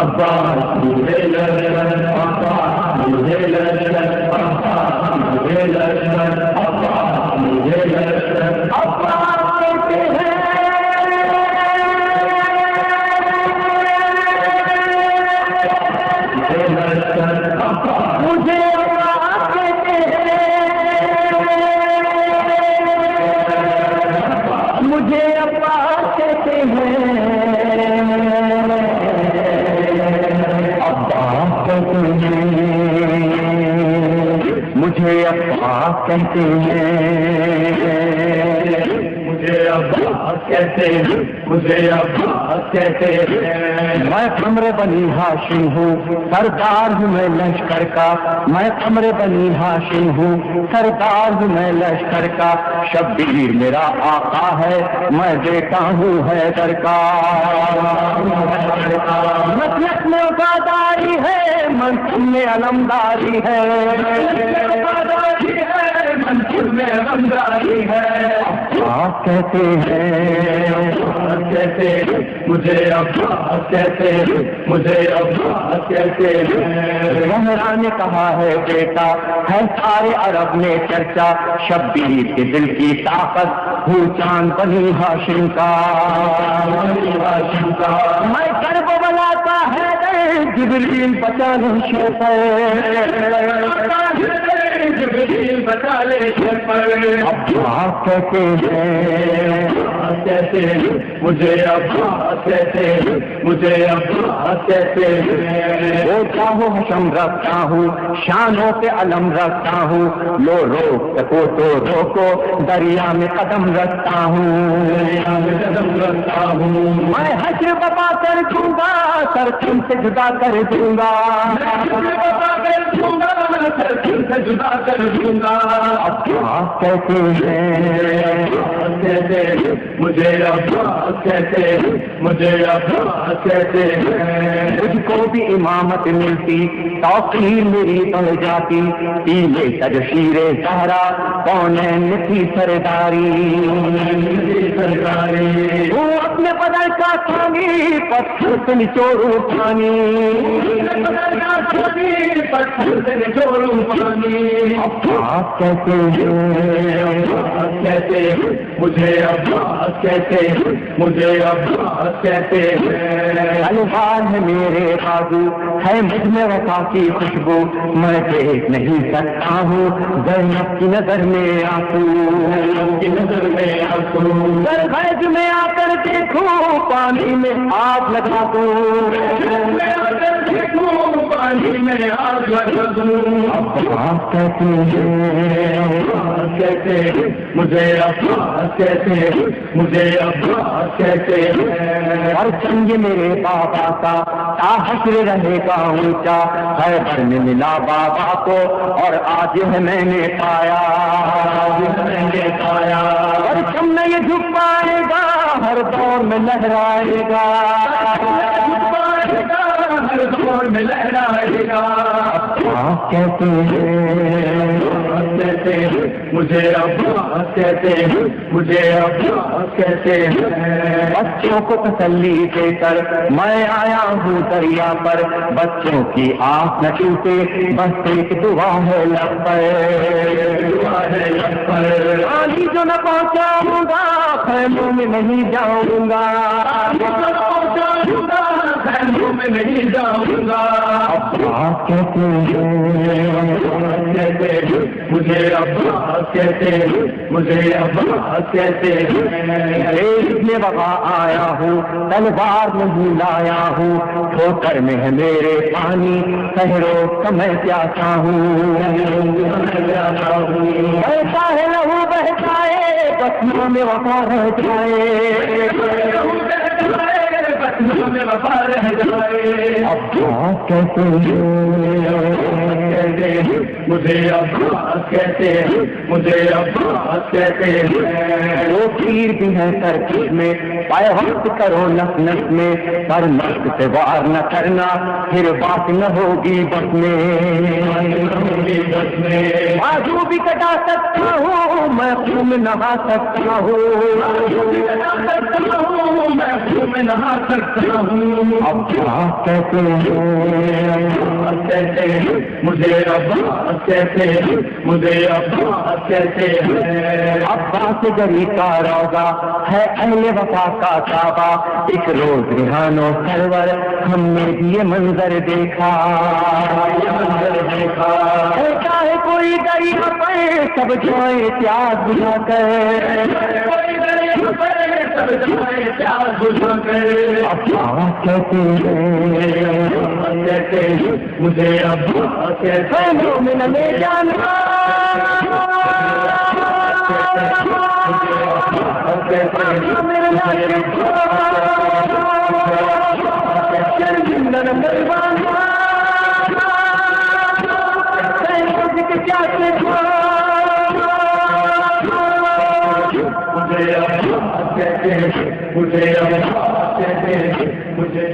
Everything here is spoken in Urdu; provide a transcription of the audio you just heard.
عباس مجھے لشکر عباس مجھے لشکر عباس مجھے لشکر عباس مجھے لشکر عباس کہتے ہیں مجھے عباس کہتے ہیں مجھے عباس کہتے ہیں عباس کہتے ہیں مجھے عباس کہتے ہیں مجھے عباس کہتے ہیں مجھے عباس کہتے ہیں میں قمر بنی ہاشم ہوں سردار ہوں میں لشکر کا میں قمر بنی ہاشم ہوں سردار ہوں میں لشکر کا شبیر میرا آقا ہے میں بیٹا ہوں حیدر کا مسلک میں وفاداری ہے منصب میں علمداری ہے منصب میں علمداری ہے عباس کہتے ہیں کہتے مجھے عباس کہتے مجھے عباس کہتے زہرا نے کہا ہے بیٹا ہے سارے عرب میں چرچا شبیر کے دل کی طاقت ہوں چاند بنی ہاشم کا میں کرب بلاتا ہے جبریل بچا لے جبریل بچا لے عباس کہتے ہیں کہتے مجھے عباس کہتے مجھے عباس کہتے وہ چاہو حشم رکھتا ہوں شانوں پہ علم رکھتا ہوں لو روک سکو تو روکو دریا میں قدم رکھتا ہوں میں حشر بپا کر دوں گا سر تم سے جدا کر دوں گا سے جدا کر دوں گا عباس کہتے ہیں مجھے عباس کہتے مجھے عباس کہتے مجھ کو بھی امامت ملتی توقیر میری بڑھ جاتی پیلے تجشیر زہرا کونین کی سرداری وہ اپنے بدل کا پانی پتھر سے نچوڑوں پانی پتھر سے نچوڑوں پانی عباس کہتے کہتے مجھے عباس کہتے مجھے عباس کہتے الوار ہے میرے بازو ہے مجھ میں وفا کی خوشبو میں دیکھ نہیں سکتا ہوں زینب کی نظر میں آنسو کی نظر میں آنسو غیظ میں آ کر دیکھوں پانی میں آگ لگا دوں پانی میں آگ لگا دوں عباس کہتے کہتے مجھے عباس کہتے مجھے عباس کہتے اور چنگ میرے بابا کا تا حشر رہے گا اونچا خیبر میں ملا بابا کو اور آج ہے میں نے پایا اور چم میں یہ جھک پائے گا ہر دور میں لہرائے گا ہر دور میں لہرائے گا عباس کہتے مجھے عباس کہتے مجھے عباس کہتے بچوں کو تسلی دے کر میں آیا ہوں دریا پر بچوں کی آنکھ نہ ٹوٹے بس ایک دعا ہے لب پر آندھی جو نہ پہنچاؤں گا خیموں میں نہیں جاؤں گا خیموں میں نہیں جاؤں گا عباس کہتے مجھے عباس کہتے مجھے عباس کہتے میں وفا آیا ہوں تلوار نہیں لایا ہوں ٹھوکر میں ہے میرے پانی سہرو سمے پیاسا ہوں ایسا ہے لہو بہتا ہے بسموں میں وفا رہ جائے میں وفا رہ جائے عباس کہتے کہتے ہیں مجھے عباس کہتے ہیں مجھے عباس کہتے ہیں وہ پیر بھی ہیں سرکش میں پائے وقت کرو نس نس میں پر مست سے وار نہ کرنا پھر بات نہ ہوگی بس میں بازو بھی کٹا سکتا ہوں میں خون نہا سکتا ہوں میں خون نہا سکتا ہوں اب کیا کہتے ہیں مجھے عباس کہتے ہیں مجھے عباس کہتے ہیں عباس گری کا روضہ ہے اہل وفا کا کعبہ ایک روز ریحانو سرور ہم نے بھی یہ منظر دیکھا چاہے کوئی دریا پہ سب جائے پیاس بجھا کر عباس کہتے ہیں مجھے عباس کہتے ہیں مومن میں جانا مجھے